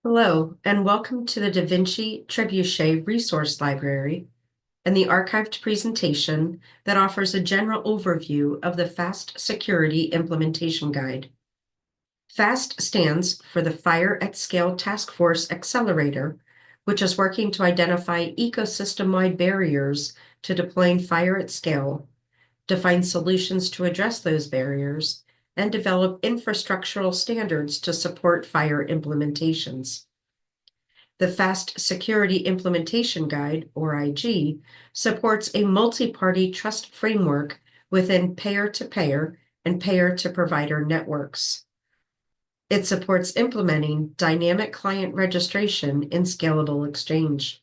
Hello, and welcome to the Vinci Trebuchet Resource Library and the archived presentation that offers a general overview of the FAST Security Implementation Guide. FAST stands for the Fire at Scale Task Force Accelerator, which is working to identify ecosystem-wide barriers to deploying fire at scale, define solutions to address those barriers, and develop infrastructural standards to support fire implementations. The FAST Security Implementation Guide, or IG, supports a multi-party trust framework within payer-to-payer and payer-to-provider networks. It supports implementing dynamic client registration in scalable exchange.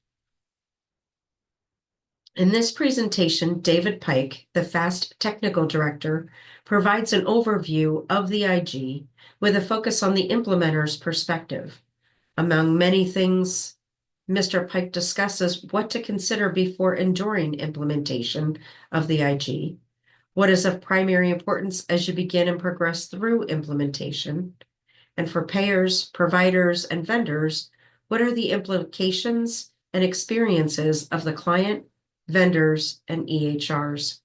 In this presentation, David Pyke, the FAST Technical Director, provides an overview of the IG with a focus on the implementer's perspective. Among many things, Mr. Pyke discusses what to consider before and during implementation of the IG, what is of primary importance as you begin and progress through implementation, and for payers, providers, and vendors, what are the implications and experiences of the client, vendors, and EHRs.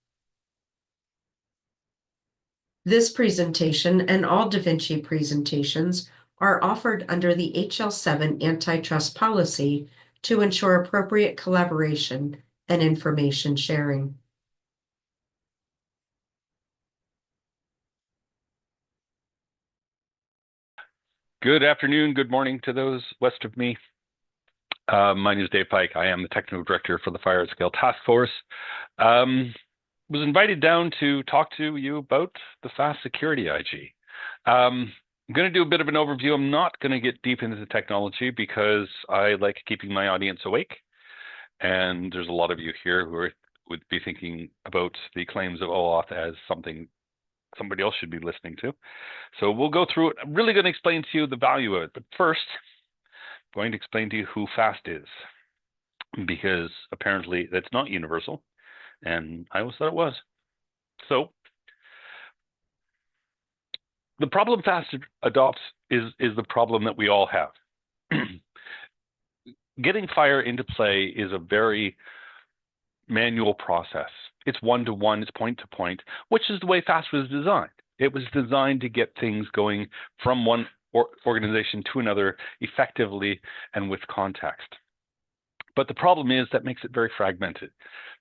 This presentation and all Da Vinci presentations are offered under the HL7 antitrust policy to ensure appropriate collaboration and information sharing. Good afternoon, good morning to those west of me. My name is Dave Pyke. I am the Technical Director for the Fire at Scale Task Force. Was invited down to talk to you about the FAST Security IG. I'm going to do a bit of an overview. I'm not going to get deep into the technology because I like keeping my audience awake. And there's a lot of you here who would be thinking about the claims of OAuth as something somebody else should be listening to. So we'll go through it. I'm really going to explain to you the value of it. But first, I'm going to explain to you who FAST is, because apparently that's not universal. And I always thought it was. So the problem FAST adopts is the problem that we all have. Getting fire into play is a very manual process. It's one-to-one, it's point-to-point, which is the way FAST was designed. It was designed to get things going from one organization to another effectively and with context. But the problem is that makes it very fragmented.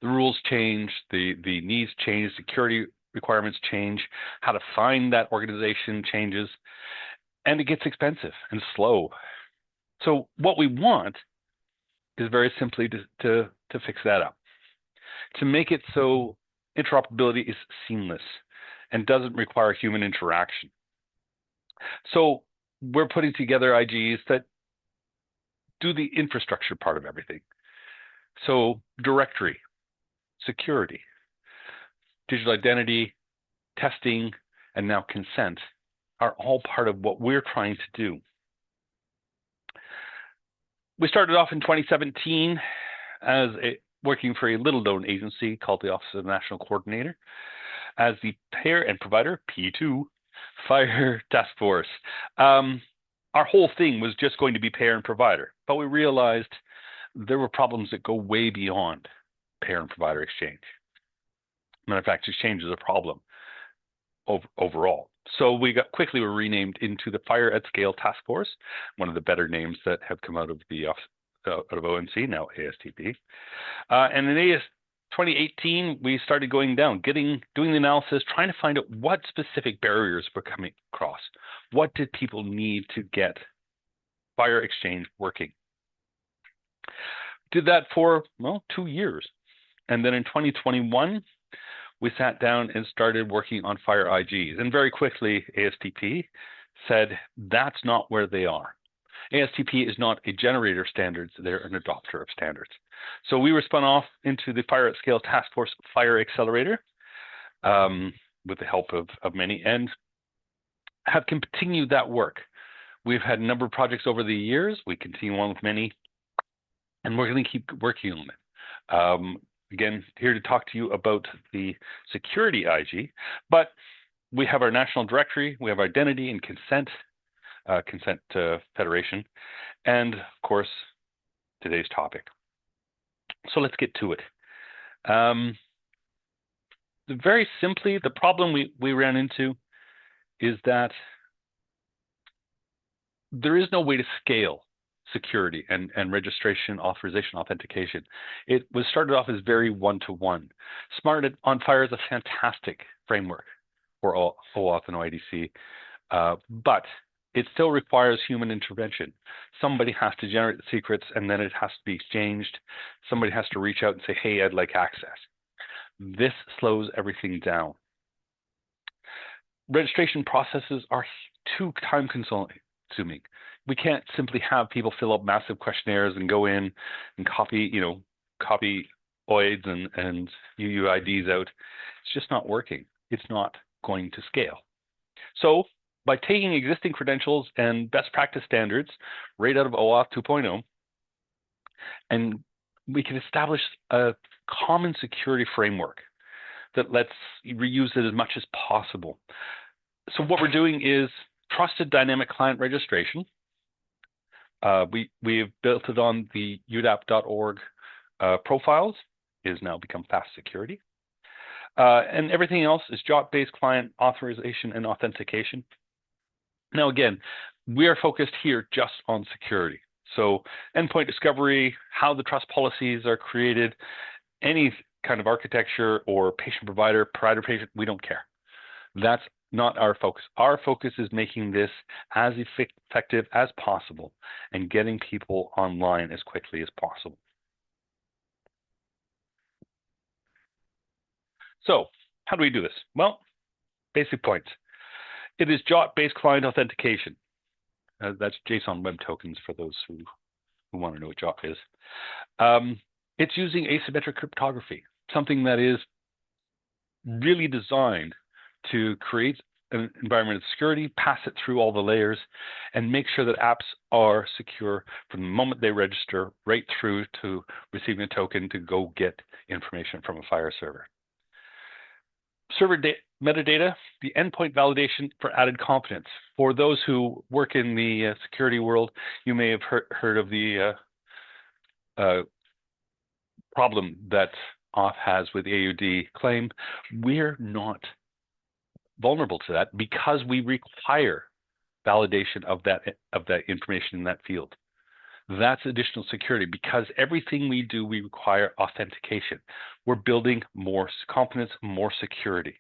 The rules change, the needs change, security requirements change, how to find that organization changes, and it gets expensive and slow. So what we want is very simply to fix that up, to make it so interoperability is seamless and doesn't require human interaction. So we're putting together IGs that do the infrastructure part of everything. So directory, security, digital identity, testing, and now consent are all part of what we're trying to do. We started off in 2017 as working for a little-known agency called the Office of the National Coordinator as the Payer and Provider, P2, Fire Task Force. Our whole thing was just going to be payer and provider, but we realized there were problems that go way beyond payer and provider exchange. Matter of fact, exchange is a problem overall. So we quickly were renamed into the Fire at Scale Task Force, one of the better names that have come out of the office out of ONC, now ASTP. And in 2018, we started going down, doing the analysis, trying to find out what specific barriers were coming across. What did people need to get fire exchange working? Did that for, well, 2 years. And then in 2021, we sat down and started working on fire IGs. And very quickly, ASTP said, that's not where they are. ASTP is not a generator of standards, they're an adopter of standards. So we were spun off into the Fire at Scale Task Force Fire Accelerator with the help of many, and have continued that work. We've had a number of projects over the years. We continue on with many, and we're going to keep working on it. Again, here to talk to you about the security IG, but we have our national directory, we have identity and consent, consent federation, and of course, today's topic. So let's get to it. Very simply, the problem we ran into is that there is no way to scale security and registration, authorization, authentication. It was started off as very one-to-one. Smart on Fire is a fantastic framework for OAuth and OIDC, but it still requires human intervention. Somebody has to generate the secrets, and then it has to be exchanged. Somebody has to reach out and say, hey, I'd like access. This slows everything down. Registration processes are too time-consuming. We can't simply have people fill up massive questionnaires and go in and copy OIDs and UUIDs out. It's just not working. It's not going to scale. So by taking existing credentials and best practice standards right out of OAuth 2.0, and we can establish a common security framework that lets you reuse it as much as possible. So what we're doing is trusted dynamic client registration. We have built it on the udap.org profiles. It has now become fast security. And everything else is JOT-based client authorization and authentication. Now, again, we are focused here just on security. So endpoint discovery, how the trust policies are created, any kind of architecture or patient-provider, provider-patient, we don't care. That's not our focus. Our focus is making this as effective as possible and getting people online as quickly as possible. So how do we do this? Well, basic points. It is JOT-based client authentication. That's JSON Web Tokens for those who want to know what JOT is. It's using asymmetric cryptography, something that is really designed to create an environment of security, pass it through all the layers, and make sure that apps are secure from the moment they register right through to receiving a token to go get information from a FHIR server. Server metadata, the endpoint validation for added confidence. For those who work in the security world, you may have heard of the problem that OAuth has with AUD claim. We're not vulnerable to that because we require validation of that information in that field. That's additional security because everything we do, we require authentication. We're building more confidence, more security.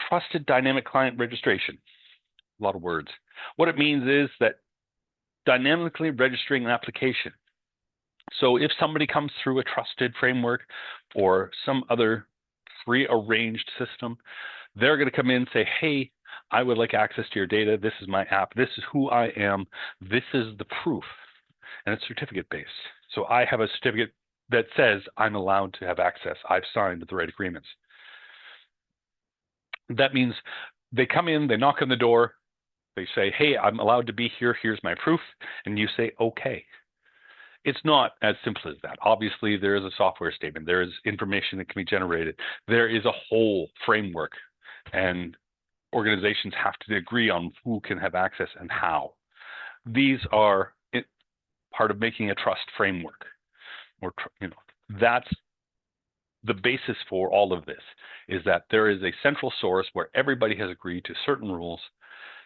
Trusted dynamic client registration, a lot of words. What it means is that dynamically registering an application. So if somebody comes through a trusted framework or some other pre-arranged system, they're going to come in and say, hey, I would like access to your data. This is my app. This is who I am. This is the proof. And it's certificate-based. So I have a certificate that says I'm allowed to have access. I've signed the right agreements. That means they come in, they knock on the door, they say, hey, I'm allowed to be here. Here's my proof. And you say, okay. It's not as simple as that. Obviously, there is a software statement. There is information that can be generated. There is a whole framework, and organizations have to agree on who can have access and how. These are part of making a trust framework. Or, that's the basis for all of this, is that there is a central source where everybody has agreed to certain rules,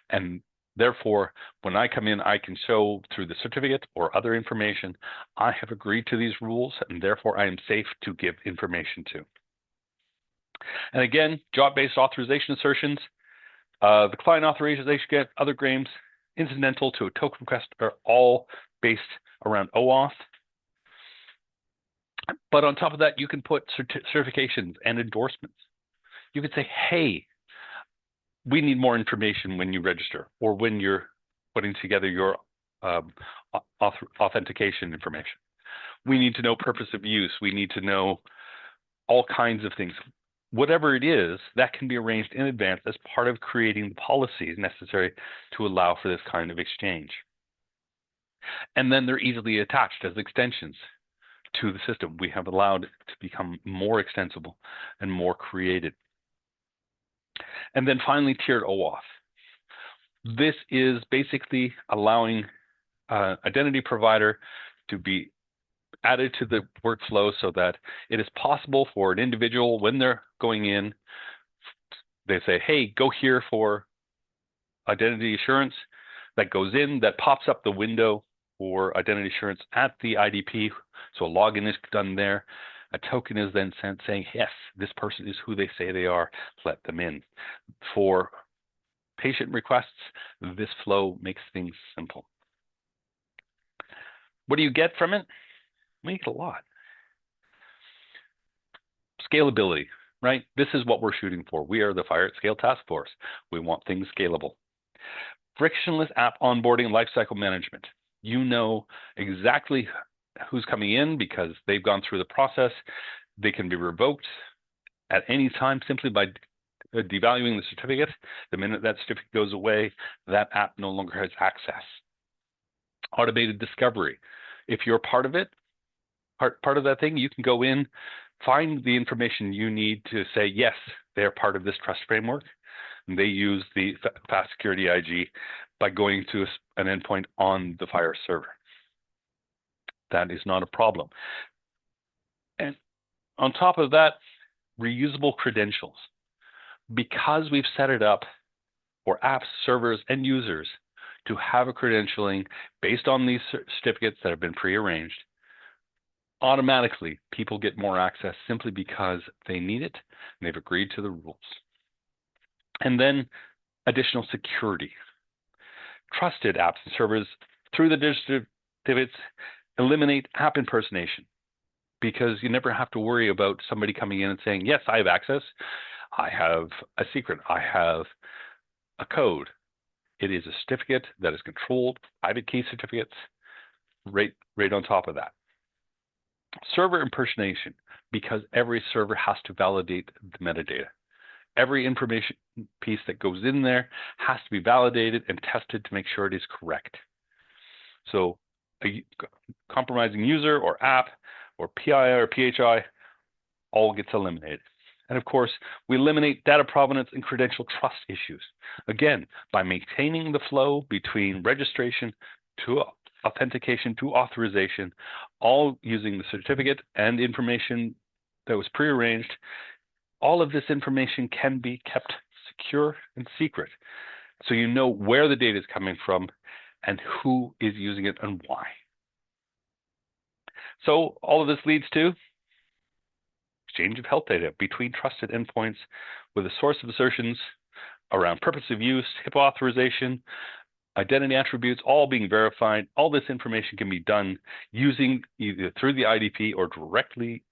and therefore, when I come in, I can show through the certificate or other information, I have agreed to these rules, and therefore I am safe to give information to. And again, JOT-based authorization assertions, the client authorization, other claims, incidental to a token request are all based around OAuth. But on top of that, you can put certifications and endorsements. You could say, hey, we need more information when you register or when you're putting together your authentication information. We need to know purpose of use. We need to know all kinds of things. Whatever it is, that can be arranged in advance as part of creating the policies necessary to allow for this kind of exchange. And then they're easily attached as extensions to the system. We have allowed it to become more extensible and more created. And then finally, tiered OAuth. This is basically allowing identity provider to be added to the workflow so that it is possible for an individual, when they're going in, they say, hey, go here for identity assurance. That goes in, that pops up the window for identity assurance at the IDP. So a login is done there. A token is then sent saying, yes, this person is who they say they are. Let them in. For patient requests, this flow makes things simple. What do you get from it? We get a lot. Scalability, right? This is what we're shooting for. We are the Fire at Scale Task Force. We want things scalable. Frictionless app onboarding and lifecycle management. You know exactly who's coming in because they've gone through the process. They can be revoked at any time simply by devaluing the certificate. The minute that certificate goes away, that app no longer has access. Automated discovery. If you're part of it, part of that thing, you can go in, find the information you need to say, yes, they're part of this trust framework. And they use the Fast Security IG by going to an endpoint on the Fire server. That is not a problem. And on top of that, reusable credentials. Because we've set it up for apps, servers, and users to have a credentialing based on these certificates that have been prearranged, automatically people get more access simply because they need it and they've agreed to the rules. And then additional security. Trusted apps and servers through the digital certificates eliminate app impersonation because you never have to worry about somebody coming in and saying, yes, I have access. I have a secret. I have a code. It is a certificate that is controlled, private key certificates, right on top of that. Server impersonation, because every server has to validate the metadata. Every information piece that goes in there has to be validated and tested to make sure it is correct. So a compromising user or app or PII or PHI all gets eliminated. And of course, we eliminate data provenance and credential trust issues. Again, by maintaining the flow between registration to authentication to authorization, all using the certificate and information that was prearranged, all of this information can be kept secure and secret. So you know where the data is coming from and who is using it and why. So all of this leads to exchange of health data between trusted endpoints with a source of assertions around purpose of use, HIPAA authorization, identity attributes, all being verified. All this information can be done using either through the IDP or directly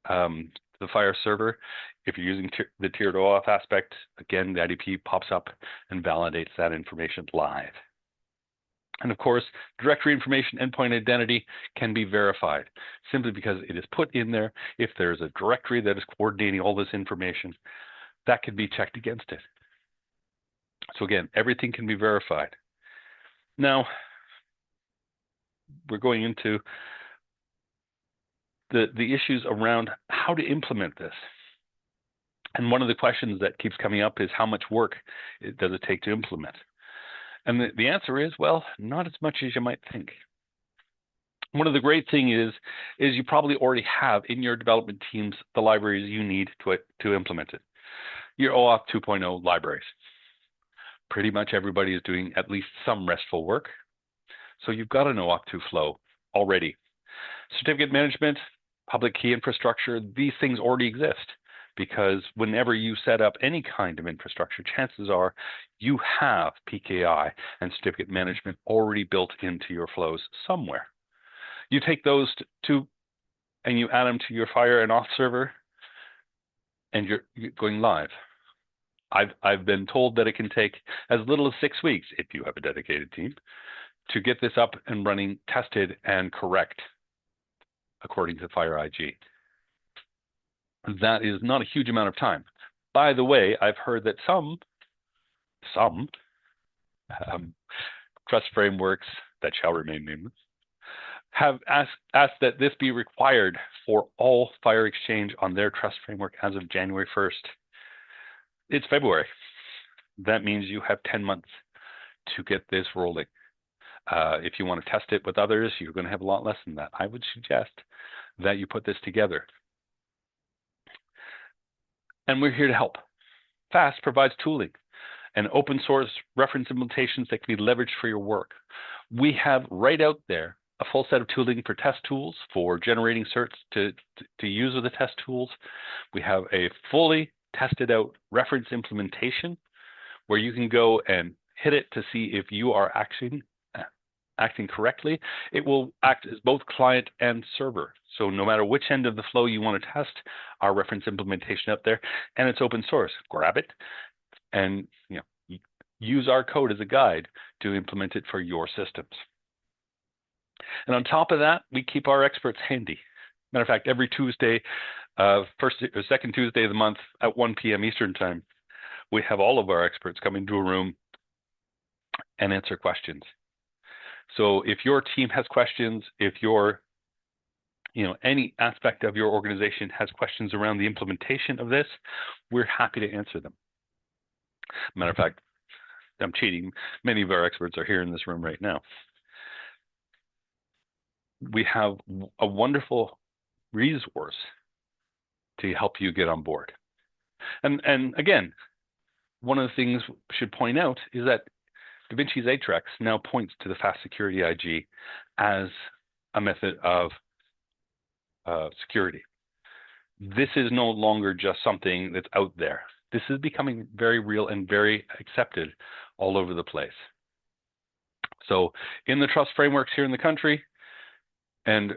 the Fire server. If you're using the tiered OAuth aspect, again, the IDP pops up and validates that information live. And of course, directory information endpoint identity can be verified simply because it is put in there. If there's a directory that is coordinating all this information, that can be checked against it. So again, everything can be verified. Now, we're going into the issues around how to implement this. And one of the questions that keeps coming up is how much work does it take to implement? And the answer is, well, not as much as you might think. One of the great things is you probably already have in your development teams the libraries you need to implement it. Your OAuth 2.0 libraries. Pretty much everybody is doing at least some RESTful work. So you've got an OAuth 2 flow already. Certificate management, public key infrastructure, these things already exist. Because whenever you set up any kind of infrastructure, chances are you have PKI and certificate management already built into your flows somewhere. You take those two and you add them to your Fire and Auth server, and you're going live. I've been told that it can take as little as 6 weeks, if you have a dedicated team, to get this up and running, tested, and correct according to Fire IG. That is not a huge amount of time. By the way, I've heard that some trust frameworks that shall remain nameless have asked that this be required for all Fire Exchange on their trust framework as of January 1st. It's February. That means you have 10 months to get this rolling. If you want to test it with others, you're going to have a lot less than that. I would suggest that you put this together. And we're here to help. FAST provides tooling and open source reference implementations that can be leveraged for your work. We have right out there a full set of tooling for test tools, for generating certs to use with the test tools. We have a fully tested out reference implementation where you can go and hit it to see if you are acting correctly. It will act as both client and server. So no matter which end of the flow you want to test, our reference implementation up there, and it's open source. Grab it and use our code as a guide to implement it for your systems. And on top of that, we keep our experts handy. Matter of fact, every Tuesday, first or second Tuesday of the month at 1 p.m. Eastern time, we have all of our experts come into a room and answer questions. So if your team has questions, if any aspect of your organization has questions around the implementation of this, we're happy to answer them. Matter of fact, I'm cheating. Many of our experts are here in this room right now. We have a wonderful resource to help you get on board. And again, one of the things we should point out is that Vinci's HRs now points to the Fast Security IG as a method of security. This is no longer just something that's out there. This is becoming very real and very accepted all over the place. So in the trust frameworks here in the country and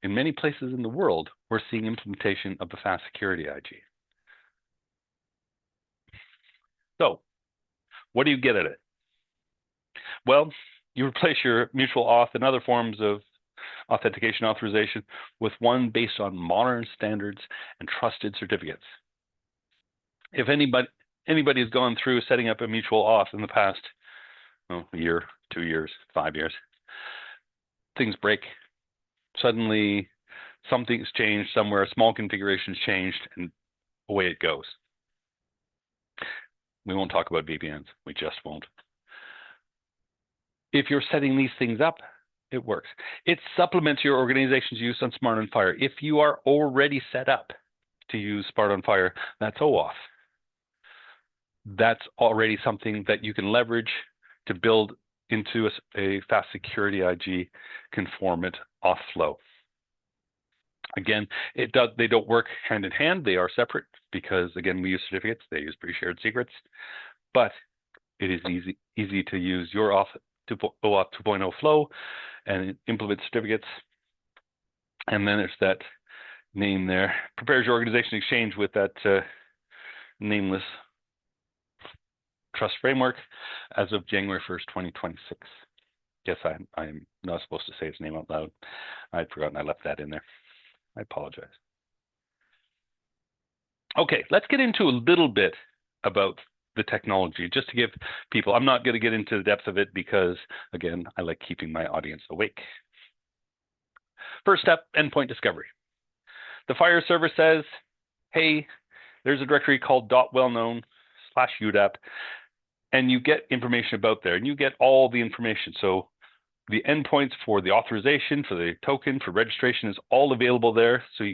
in many places in the world, we're seeing implementation of the Fast Security IG. So what do you get at it? Well, you replace your mutual auth and other forms of authentication authorization with one based on modern standards and trusted certificates. If anybody has gone through setting up a mutual auth in the past, a year, 2 years, 5 years, things break. Suddenly something's changed somewhere, a small configuration's changed, and away it goes. We won't talk about VPNs. We just won't. If you're setting these things up, it works. It supplements your organization's use on Smart on Fire. If you are already set up to use Smart on Fire, that's OAuth. That's already something that you can leverage to build into a Fast Security IG conformant auth flow. Again, they don't work hand in hand. They are separate because, again, we use certificates. They use pre-shared secrets. But it is easy to use your OAuth 2.0 flow and implement certificates. And then there's that name there. Prepares your organization exchange with that nameless trust framework as of January 1st, 2026. Yes, I'm not supposed to say its name out loud. I'd forgotten I left that in there. I apologize. Okay, let's get into a little bit about the technology, just to give people, I'm not going to get into the depth of it because, again, I like keeping my audience awake. First step, endpoint discovery. The Fire server says, hey, there's a directory called .wellknown/UDAP, and you get information about there, and you get all the information. So the endpoints for the authorization, for the token, for registration is all available there. So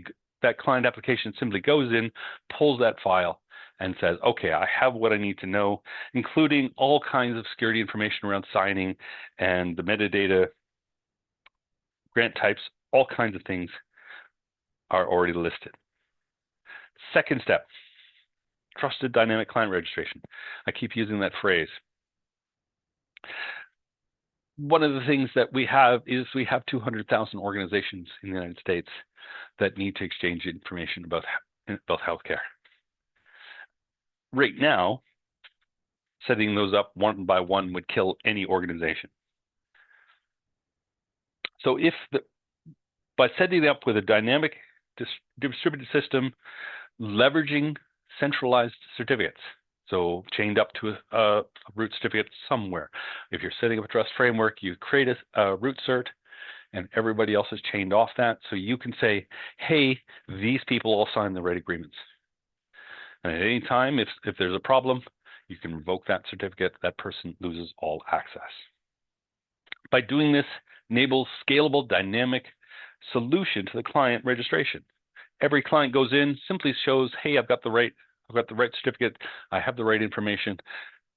that client application simply goes in, pulls that file, and says, okay, I have what I need to know, including all kinds of security information around signing and the metadata, grant types, all kinds of things are already listed. Second step, trusted dynamic client registration. I keep using that phrase. One of the things that we have is we have 200,000 organizations in the United States that need to exchange information about healthcare. Right now, setting those up one by one would kill any organization. So by setting it up with a dynamic distributed system, leveraging centralized certificates, so chained up to a root certificate somewhere. If you're setting up a trust framework, you create a root cert, and everybody else is chained off that. So you can say, hey, these people all signed the right agreements. And at any time, if there's a problem, You can revoke that certificate. That person loses all access. By doing this, enables scalable, dynamic solution to the client registration. Every client goes in, simply shows, hey, I've got the right certificate, I have the right information,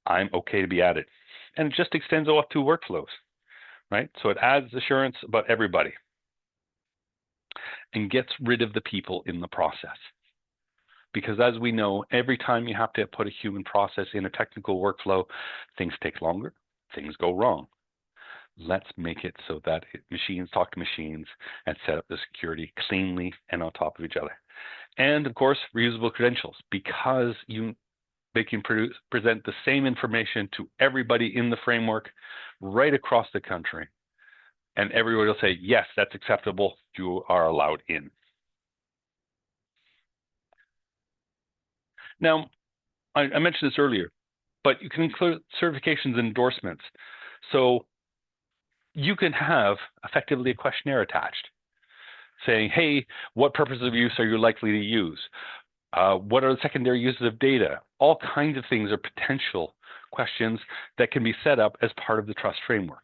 I'm okay to be added. And it just extends off to workflows, right? So it adds assurance about everybody and gets rid of the people in the process. Because as we know, every time you have to put a human process in a technical workflow, things take longer, things go wrong. Let's make it so that machines talk to machines and set up the security cleanly and on top of each other. And of course, reusable credentials, because they can present the same information to everybody in the framework right across the country. And everybody will say, yes, that's acceptable, you are allowed in. Now, I mentioned this earlier, but you can include certifications and endorsements. So you can have effectively a questionnaire attached saying, hey, what purpose of use are you likely to use? What are the secondary uses of data? All kinds of things are potential questions that can be set up as part of the trust framework.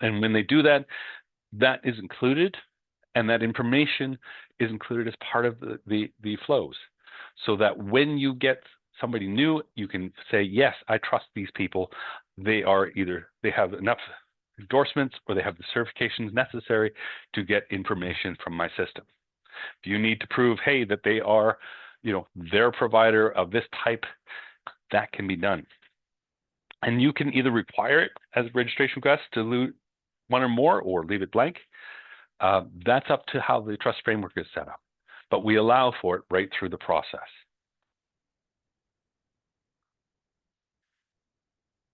And when they do that, that is included, and that information is included as part of the flows. So that when you get somebody new, you can say, yes, I trust these people. They have enough endorsements or they have the certifications necessary to get information from my system. If you need to prove, hey, that they are, their provider of this type, that can be done. And you can either require it as a registration request to include one or more, or leave it blank. That's up to how the trust framework is set up. But we allow for it right through the process.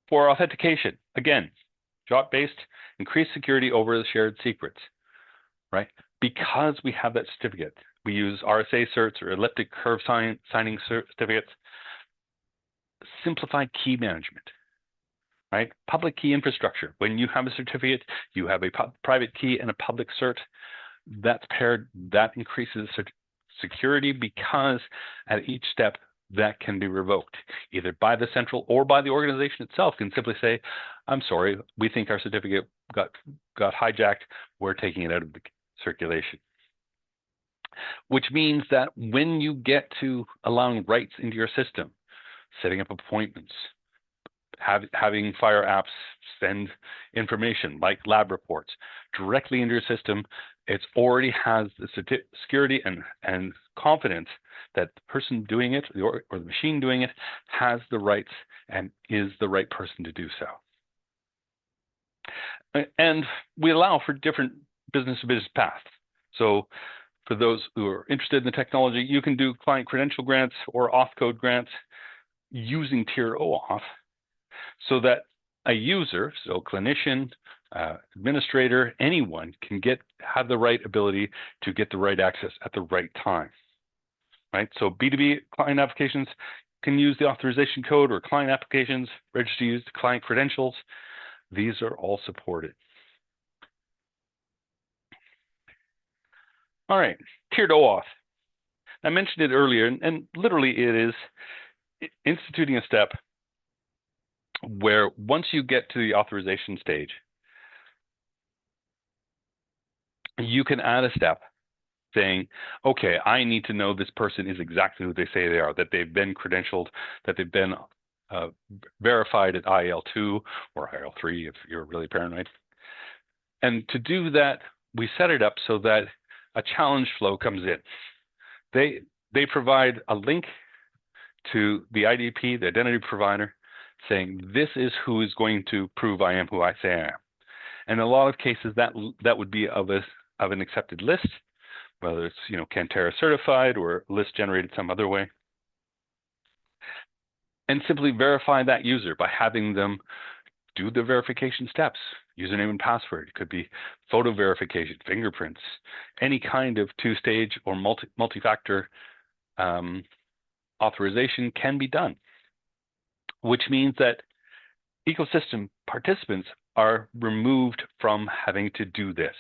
For authentication, again, JWT-based, increased security over the shared secrets, right? Because we have that certificate, we use RSA certs or elliptic curve signing certificates, simplified key management, right? Public key infrastructure. When you have a certificate, you have a private key and a public cert. That's paired, that increases security, because at each step that can be revoked, either by the central or by the organization itself can simply say, I'm sorry, we think our certificate got hijacked, we're taking it out of the circulation. Which means that when you get to allowing rights into your system, setting up appointments, having Fire apps send information like lab reports directly into your system, it already has the security and confidence that the person doing it or the machine doing it has the rights and is the right person to do so. And we allow for different business-to-business paths. So for those who are interested in the technology, you can do client credential grants or auth code grants using Tier OAuth, so that a user, so clinician, administrator, anyone can have the right ability to get the right access at the right time, right? So B2B client applications can use the authorization code, or client applications register to use the client credentials. These are all supported. All right, tiered OAuth. I mentioned it earlier, and literally it is instituting a step where once you get to the authorization stage, you can add a step saying, okay, I need to know this person is exactly who they say they are, that they've been credentialed, that they've been verified at IL2 or IL3 if you're really paranoid. And to do that, we set it up so that a challenge flow comes in. They provide a link to the IDP, the identity provider, saying this is who is going to prove I am who I say I am. And in a lot of cases, that would be of an accepted list, whether it's Cantera certified or a list generated some other way, and simply verify that user by having them do the verification steps, username and password. It could be photo verification, fingerprints, any kind of two-stage or multi-factor authorization can be done, which means that ecosystem participants are removed from having to do this.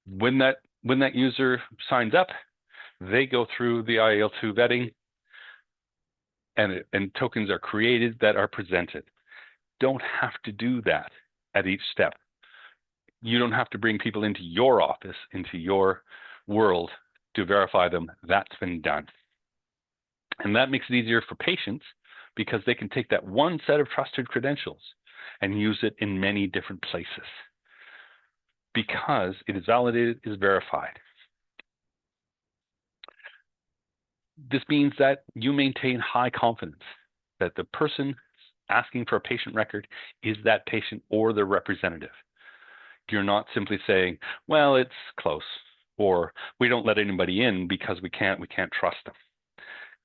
When that user signs up, they go through the IL2 vetting, and tokens are created that are presented. Don't have to do that at each step. You don't have to bring people into your office, into your world to verify them. That's been done. And that makes it easier for patients because they can take that one set of trusted credentials and use it in many different places because it is validated, is verified. This means that you maintain high confidence that the person asking for a patient record is that patient or their representative. You're not simply saying, well, it's close, or we don't let anybody in because we can't trust them.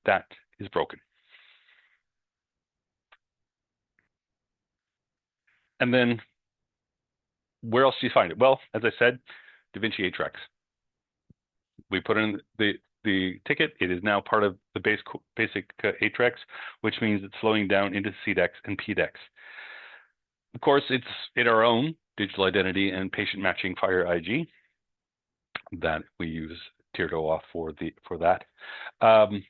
That is broken. And then where else do you find it? Well, as I said, Vinci EHRs. We put in the ticket. It is now part of the basic EHRs, which means it's flowing down into CDEX and PDEX. Of course, it's in our own digital identity and patient matching FHIR IG that we use Trebuchet for that. The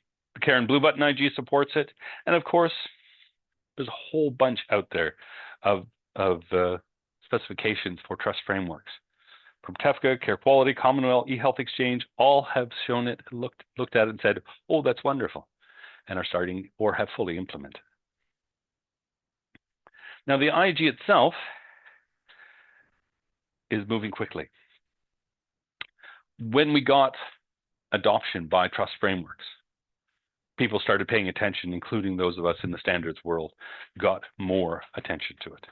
Karen Blue Button IG supports it, and of course, there's a whole bunch out there of specifications for trust frameworks. From TEFCA, Care Quality, Commonwealth, eHealth Exchange, all have shown it, looked at it and said, oh, that's wonderful, and are starting or have fully implemented. Now, the IG itself is moving quickly. When we got adoption by trust frameworks, people started paying attention, including those of us in the standards world, got more attention to it.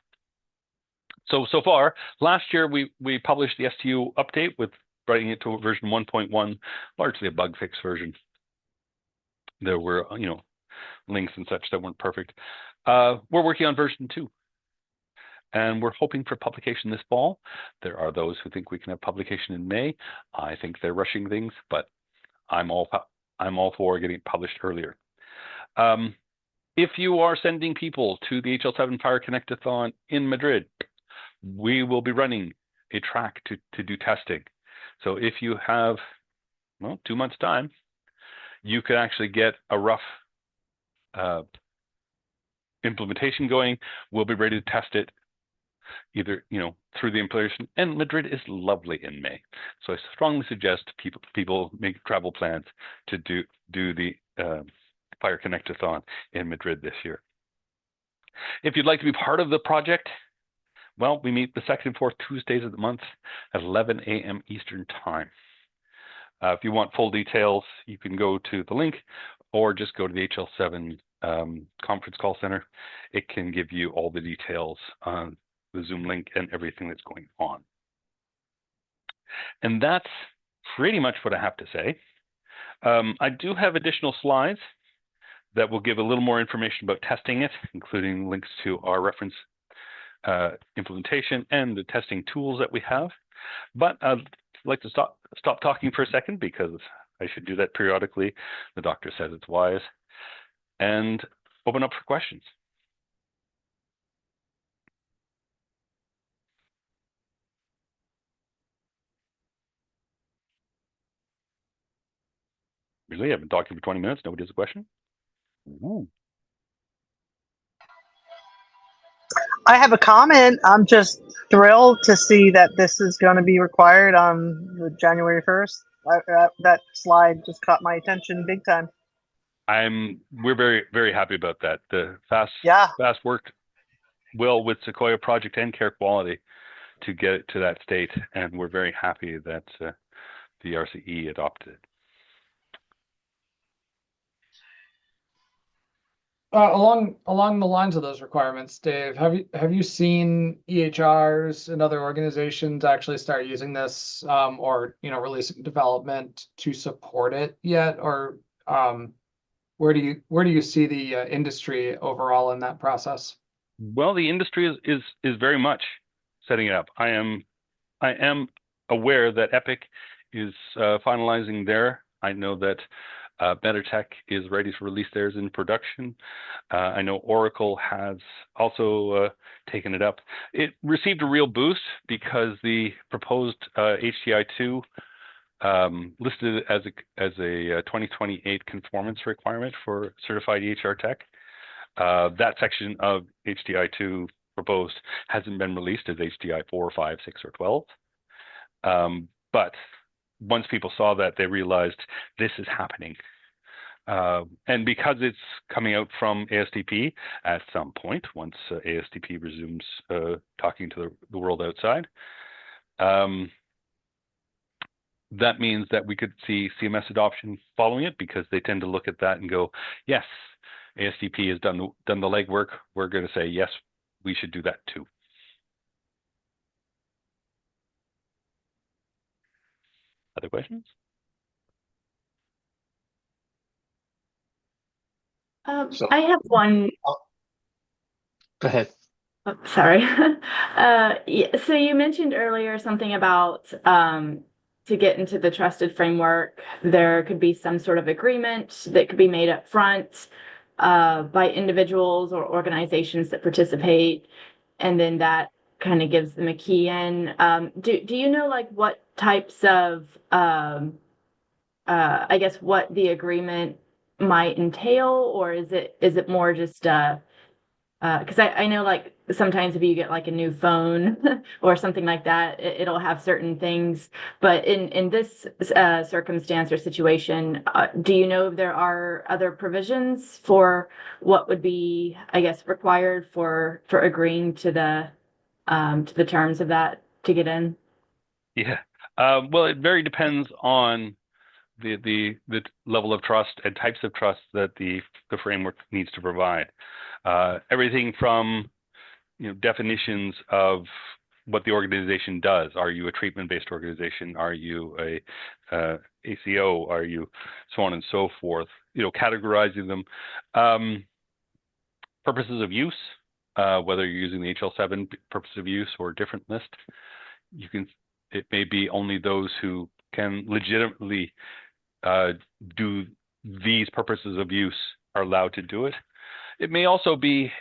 So far, last year we published the STU update with bringing it to version 1.1, largely a bug fix version. There were, links and such that weren't perfect. We're working on version 2. And we're hoping for publication this fall. There are those who think we can have publication in May. I think they're rushing things, but I'm all for getting it published earlier. If you are sending people to the HL7 FHIR Connect-a-thon in Madrid, we will be running a track to do testing. So if you have, 2 months' time, you can actually get a rough implementation going. We'll be ready to test it either, through the implementation. And Madrid is lovely in May. So I strongly suggest people make travel plans to do the FHIR Connect-a-thon in Madrid this year. If you'd like to be part of the project, well, we meet the second and fourth Tuesdays of the month at 11 a.m. Eastern Time. If you want full details, you can go to the link or just go to the HL7 conference call center. It can give you all the details on the Zoom link and everything that's going on. And that's pretty much what I have to say. I do have additional slides that will give a little more information about testing it, including links to our reference implementation and the testing tools that we have. But I'd like to stop talking for a second because I should do that periodically. The doctor says it's wise. And open up for questions. Really, I've been talking for 20 minutes. Nobody has a question? Ooh. I have a comment. I'm just thrilled to see that this is going to be required on January 1st. That slide just caught my attention big time. We're very, very happy about that. The FAST worked well with Sequoia Project and Care Quality to get it to that state, and we're very happy that the RCE adopted it. Along the lines of those requirements, Dave, have you seen EHRs and other organizations actually start using this, or releasing development to support it yet, or where do you see the industry overall in that process? Well, the industry is very much setting it up. I am aware that Epic is finalizing their. I know that BetterTech is ready to release theirs in production. I know Oracle has also taken it up. It received a real boost because the proposed HTI2 listed as a 2028 conformance requirement for certified EHR tech. That section of HDI 2 proposed hasn't been released as HDI 4, 5, 6, or 12. But once people saw that, they realized this is happening. And because it's coming out from ASTP at some point, once ASTP resumes talking to the world outside, that means that we could see CMS adoption following it, because they tend to look at that and go, yes, ASTP has done the legwork. We're going to say, yes, we should do that too. Other questions? I have one. Go ahead. Oh, sorry. Yeah, so you mentioned earlier something about to get into the trusted framework, there could be some sort of agreement that could be made up front by individuals or organizations that participate, and then that kind of gives them a key in. Do you know like what types of I guess what the agreement might entail, or is it more just because I know like sometimes if you get like a new phone or something like that, it'll have certain things. But in this circumstance or situation, do you know if there are other provisions for what would be, I guess, required for agreeing to the terms of that to get in? Yeah. Well, it very depends on the level of trust and types of trust that the framework needs to provide. Everything from definitions of what the organization does. Are you a treatment-based organization? Are you a ACO? Are you so on and so forth? Categorizing them. Purposes of use, whether you're using the HL7 purpose of use or a different list, it may be only those who can legitimately do these purposes of use are allowed to do it. It may also be,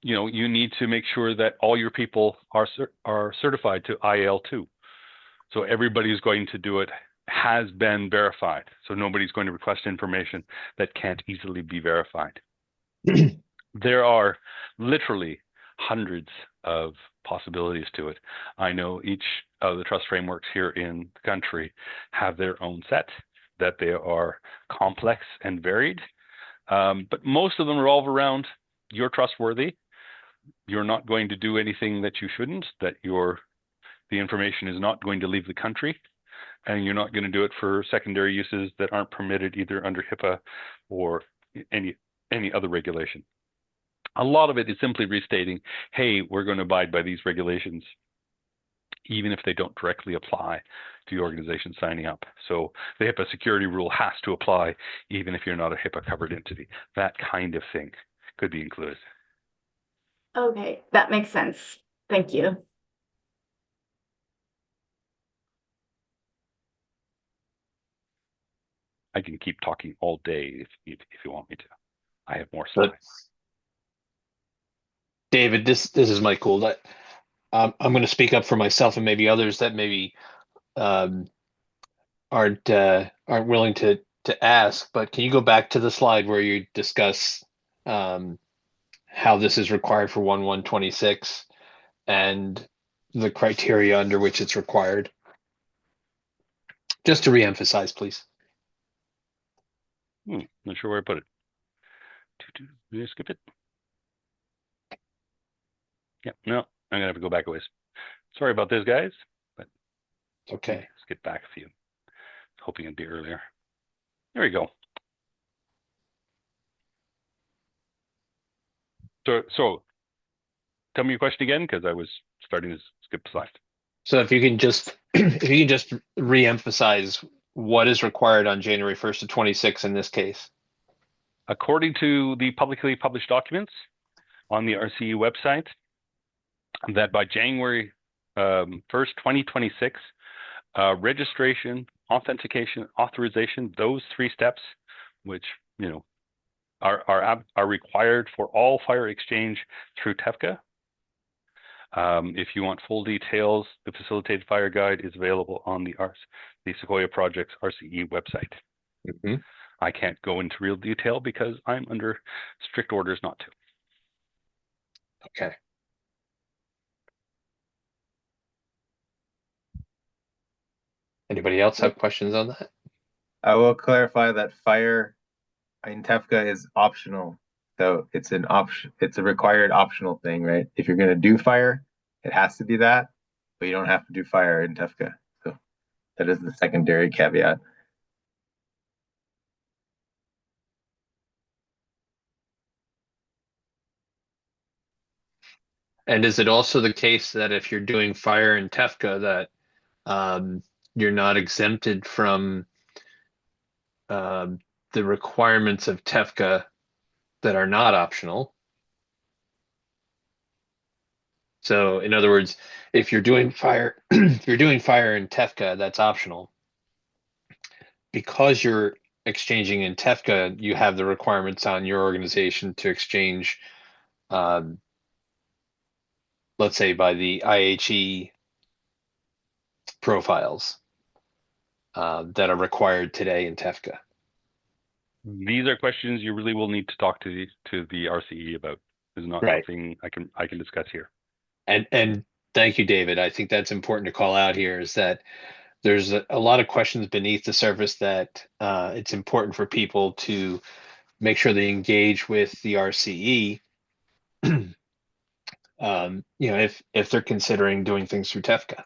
you need to make sure that all your people are certified to IL2. So everybody who's going to do it has been verified. So nobody's going to request information that can't easily be verified. There are literally hundreds of possibilities to it. I know each of the trust frameworks here in the country have their own set, that they are complex and varied, but most of them revolve around you're trustworthy, you're not going to do anything that you shouldn't, that the information is not going to leave the country, and you're not going to do it for secondary uses that aren't permitted either under HIPAA or any other regulation. A lot of it is simply restating, hey, we're going to abide by these regulations, even if they don't directly apply to the organization signing up. So the HIPAA security rule has to apply, even if you're not a HIPAA covered entity. That kind of thing could be included. Okay, that makes sense. Thank you. I can keep talking all day if you want me to. I have more slides. David, this is Mike Gould. I'm going to speak up for myself and maybe others that maybe aren't willing to ask. But can you go back to the slide where you discuss how this is required for 1/1/26 and the criteria under which it's required? Just to reemphasize, please. Not sure where I put it. Did I skip it? Yeah, no, I'm gonna have to go back a ways. Sorry about this, guys, but okay. Let's get back a few. Hoping it'd be earlier. There we go. So tell me your question again, because I was starting to skip slides. So if you can just reemphasize what is required on January 1st of 26 in this case. According to the publicly published documents on the RCU website, that by January 1st, 2026, registration, authentication, authorization, those three steps, which are required for all fire exchange through TEFCA, If you want full details, the facilitated fire guide is available on the Sequoia Project's RCE website. Mhm. I can't go into real detail because I'm under strict orders not to. Okay. Anybody else have questions on that? I will clarify that fire in TEFCA is optional. So it's an option, it's a required optional thing, right? If you're gonna do fire, it has to be that, but you don't have to do fire in TEFCA. So that is the secondary caveat. And is it also the case that if you're doing fire in TEFCA that you're not exempted from the requirements of TEFCA that are not optional? So in other words, if you're doing fire, if you're doing fire in TEFCA, that's optional. Because you're exchanging in TEFCA, you have the requirements on your organization to exchange, let's say by the IHE profiles that are required today in TEFCA. These are questions you really will need to talk to the RCE about. This is not Right. something I can discuss here. And thank you, David. I think that's important to call out here is that there's a lot of questions beneath the surface that it's important for people to make sure they engage with the RCE. You know, if they're considering doing things through TEFCA.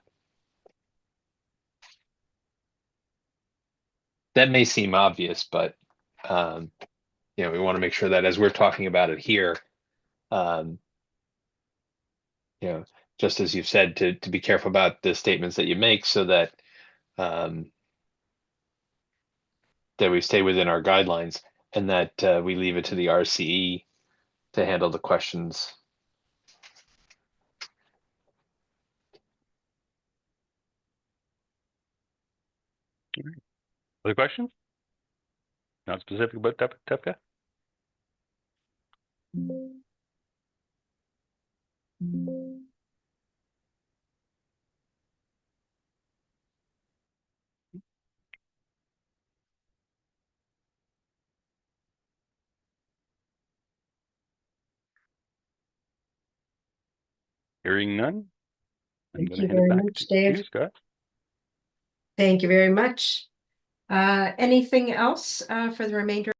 That may seem obvious, but you know, we want to make sure that as we're talking about it here, you know, just as you've said, to be careful about the statements that you make so that that we stay within our guidelines and that we leave it to the RCE to handle the questions. Other questions? Not specific about TEFCA? Hearing none, I'm Thank going to you hand it very back much, to Dave. you, Scott. Thank you very much. Anything else for the remainder